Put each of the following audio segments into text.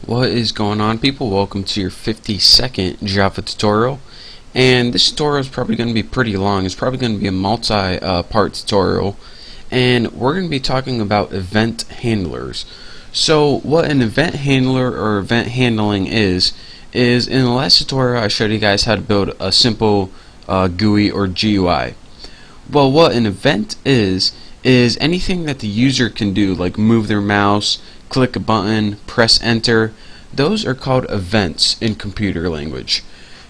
What is going on, people? Welcome to your 52nd Java tutorial. And this tutorial is probably going to be pretty long. It's probably going to be a multi-part tutorial. And we're going to be talking about event handlers. So what an event handler or event handling is in the last tutorial I showed you guys how to build a simple GUI or GUI. Well, what an event is anything that the user can do, like move their mouse, click a button, press enter. Those are called events in computer language.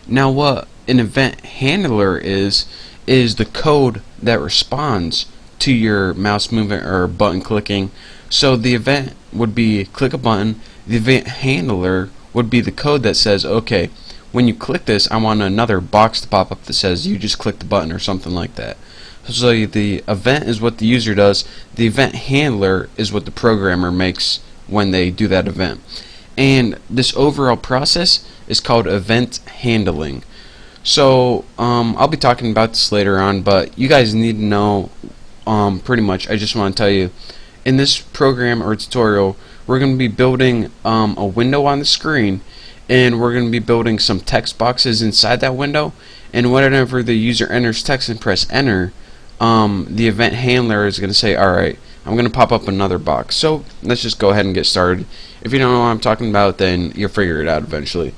Now, what an event handler is the code that responds to your mouse movement or button clicking. So the event would be click a button. The event handler would be the code that says, okay, when you click this, I want another box to pop up that says you just click the button or something like that. So the event is what the user does. The event handler is what the programmer makes when they do that event. And this overall process is called event handling. So I'll be talking about this later on, but you guys need to know pretty much. I just want to tell you, in this program or tutorial, we're going to be building a window on the screen, and we're going to be building some text boxes inside that window. And whenever the user enters text and press enter, the event handler is going to say, alright, I'm going to pop up another box. So let's just go ahead and get started. If you don't know what I'm talking about, then you'll figure it out eventually.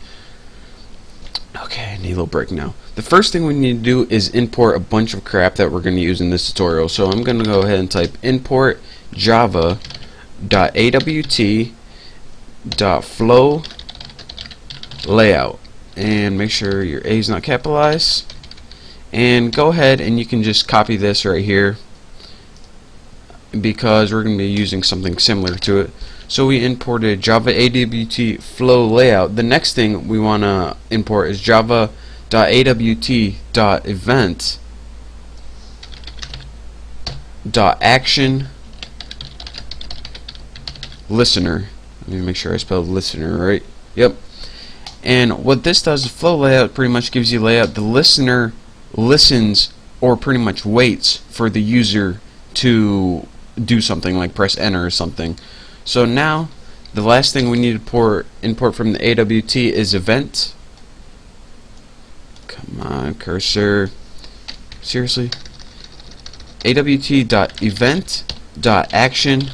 Okay, I need a little break now. The first thing we need to do is import a bunch of crap that we're going to use in this tutorial. So I'm going to go ahead and type import java.awt.flow layout, and make sure your A is not capitalized. And go ahead and you can just copy this right here, because we're going to be using something similar to it. So we imported Java AWT flow layout. The next thing we want to import is java.awt.event.action listener. Let me make sure I spelled listener right. Yep. And what this does, flow layout pretty much gives you layout. The listener listens or pretty much waits for the user to do something like press enter or something. So now the last thing we need to import from the AWT is event. Come on, cursor. Seriously? AWT.event.action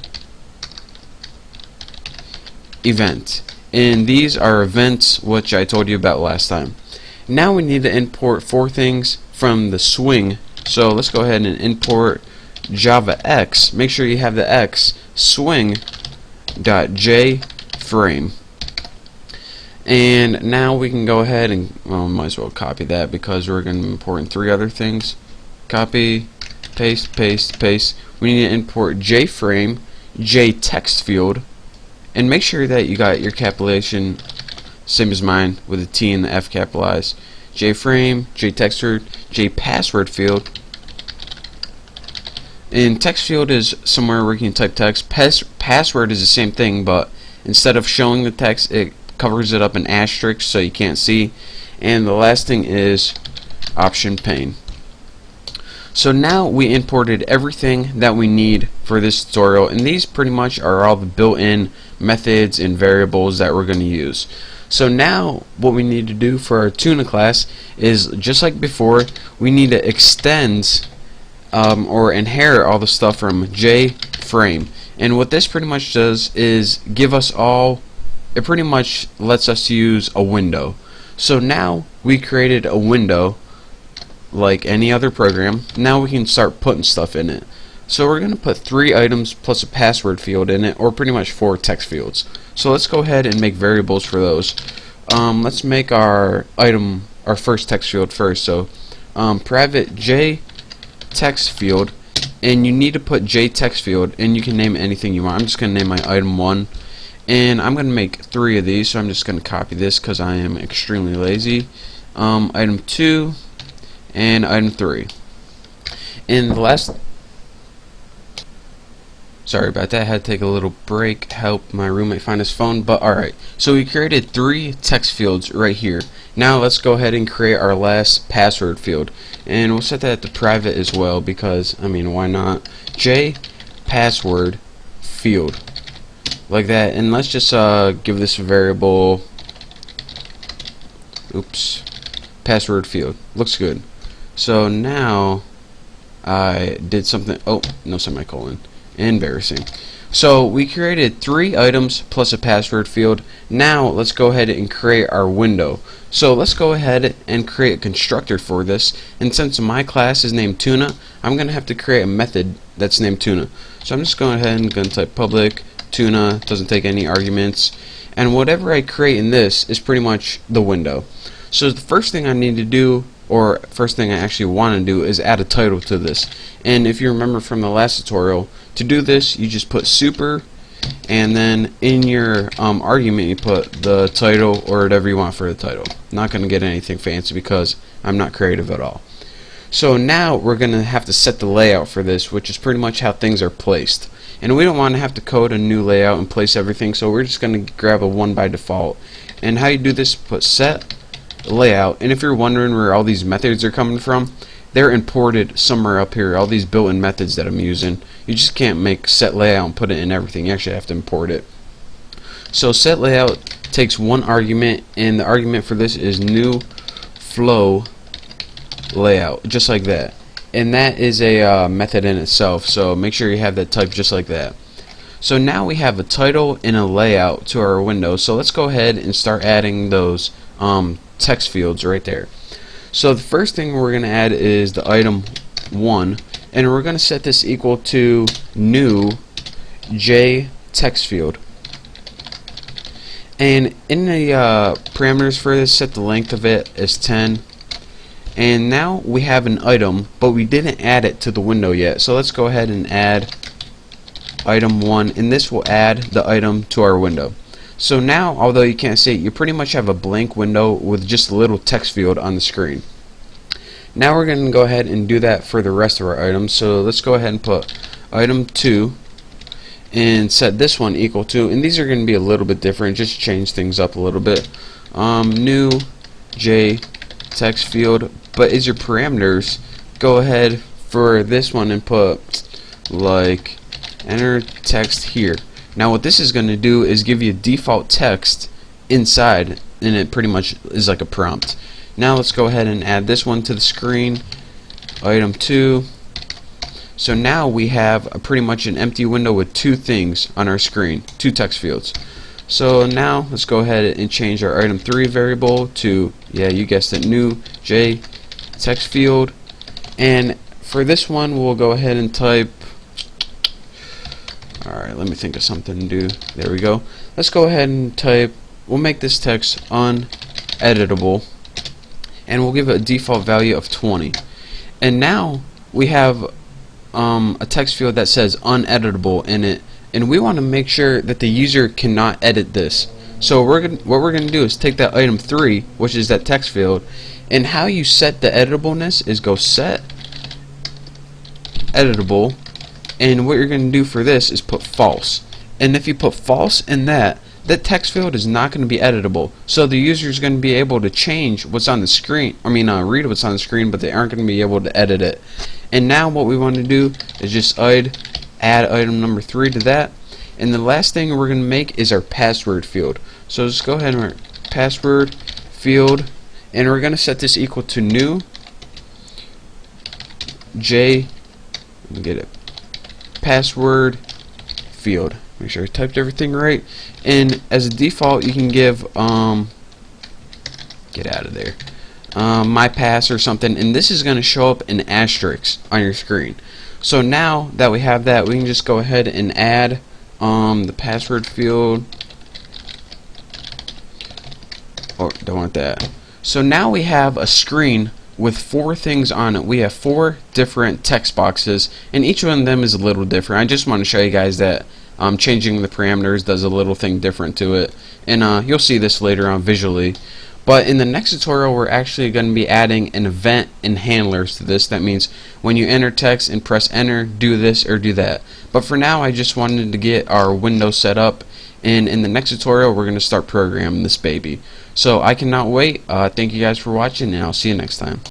event. And these are events which I told you about last time. Now we need to import four things from the swing. So let's go ahead and import JavaX. Make sure you have the X swing.jframe. And now we can go ahead and, well, might as well copy that because we're going to be importing three other things. Copy, paste, paste, paste. We need to import jframe, jtext field, and make sure that you got your capitalization same as mine with a T and the F capitalized. JFrame, JTextWord, JPassword field. And text field is somewhere where you can type text. Password is the same thing, but instead of showing the text, it covers it up in asterisk so you can't see. And the last thing is option pane. So now we imported everything that we need for this tutorial, and these pretty much are all the built-in methods and variables that we're going to use. So now what we need to do for our tuna class is, just like before, we need to extend or inherit all the stuff from JFrame. And what this pretty much does is give us all, it pretty much lets us use a window. So now we created a window like any other program. Now we can start putting stuff in it. So we're going to put 3 items plus a password field in it, or pretty much 4 text fields. So let's go ahead and make variables for those. Let's make our first text field first. So private j text field, and you need to put j text field, and you can name it anything you want. I'm just going to name my item 1, and I'm going to make 3 of these. So I'm just going to copy this because I am extremely lazy. Item 2 and item 3. And the last, sorry about that, I had to take a little break, help my roommate find his phone, but alright. So we created 3 text fields right here. Now let's go ahead and create our last password field. And we'll set that to private as well because, I mean, why not? J password field. like that. And let's just give this a variable, oops, password field. Looks good. So now I did something, oh, no semicolon, embarrassing. So we created 3 items plus a password field. Now let's go ahead and create our window. So let's go ahead and create a constructor for this, and since my class is named Tuna, I'm gonna have to create a method that's named Tuna. So I'm just going ahead and gonna type public Tuna, doesn't take any arguments, and whatever I create in this is pretty much the window. So the first thing I need to do, or first thing I actually want to do, is add a title to this. And if you remember from the last tutorial, to do this you just put super, and then in your argument you put the title or whatever you want for the title. Not going to get anything fancy because I'm not creative at all. So now we're going to have to set the layout for this, which is pretty much how things are placed. And we don't want to have to code a new layout and place everything, so we're just going to grab a one by default. And how you do this, put set layout, and if you're wondering where all these methods are coming from, they're imported somewhere up here. All these built-in methods that I'm using, you just can't make set layout and put it in everything. You actually have to import it. So set layout takes one argument, and the argument for this is new flow layout, just like that. And that is a method in itself, so make sure you have that typed just like that. So now we have a title and a layout to our window, so let's go ahead and start adding those text fields right there. So the first thing we're going to add is the item 1, and we're going to set this equal to new J text field. And in the parameters for this, set the length of it as 10. And now we have an item, but we didn't add it to the window yet. So let's go ahead and add item 1, and this will add the item to our window. So now, although you can't see it, you pretty much have a blank window with just a little text field on the screen. Now we're going to go ahead and do that for the rest of our items. So let's go ahead and put item 2 and set this one equal to, and these are going to be a little bit different, just change things up a little bit. New J text field, but as your parameters, go ahead for this one and put like enter text here. Now what this is going to do is give you default text inside, and it pretty much is like a prompt. Now let's go ahead and add this one to the screen, item 2. So now we have pretty much an empty window with 2 things on our screen, 2 text fields. So now let's go ahead and change our item 3 variable to, yeah, you guessed it, new J text field. And for this one we'll go ahead and type, alright, let me think of something to do. There we go. Let's go ahead and type, we'll make this text uneditable, and we'll give it a default value of 20. And now we have a text field that says uneditable in it, and we want to make sure that the user cannot edit this. So what we're going to do is take that item 3, which is that text field, and how you set the editableness is go set editable, and what you're going to do for this is put false. And if you put false in that text field is not going to be editable, so the user is going to be able to change what's on the screen, read what's on the screen, but they aren't going to be able to edit it. And now what we want to do is just add item number 3 to that, and the last thing we're going to make is our password field. So just go ahead and write password field, and we're going to set this equal to new J, let me get it, password field. Make sure I typed everything right, and as a default you can give get out of there, my pass or something, and this is going to show up in asterisk on your screen. So now that we have that, we can just go ahead and add the password field. Oh, don't want that. So now we have a screen with 4 things on it. We have 4 different text boxes, and each one of them is a little different. I just want to show you guys that changing the parameters does a little thing different to it, and you'll see this later on visually. But in the next tutorial we're actually going to be adding an event and handlers to this. That means when you enter text and press enter, do this or do that. But for now I just wanted to get our window set up, and in the next tutorial we're going to start programming this baby. So I cannot wait. Thank you guys for watching, and I'll see you next time.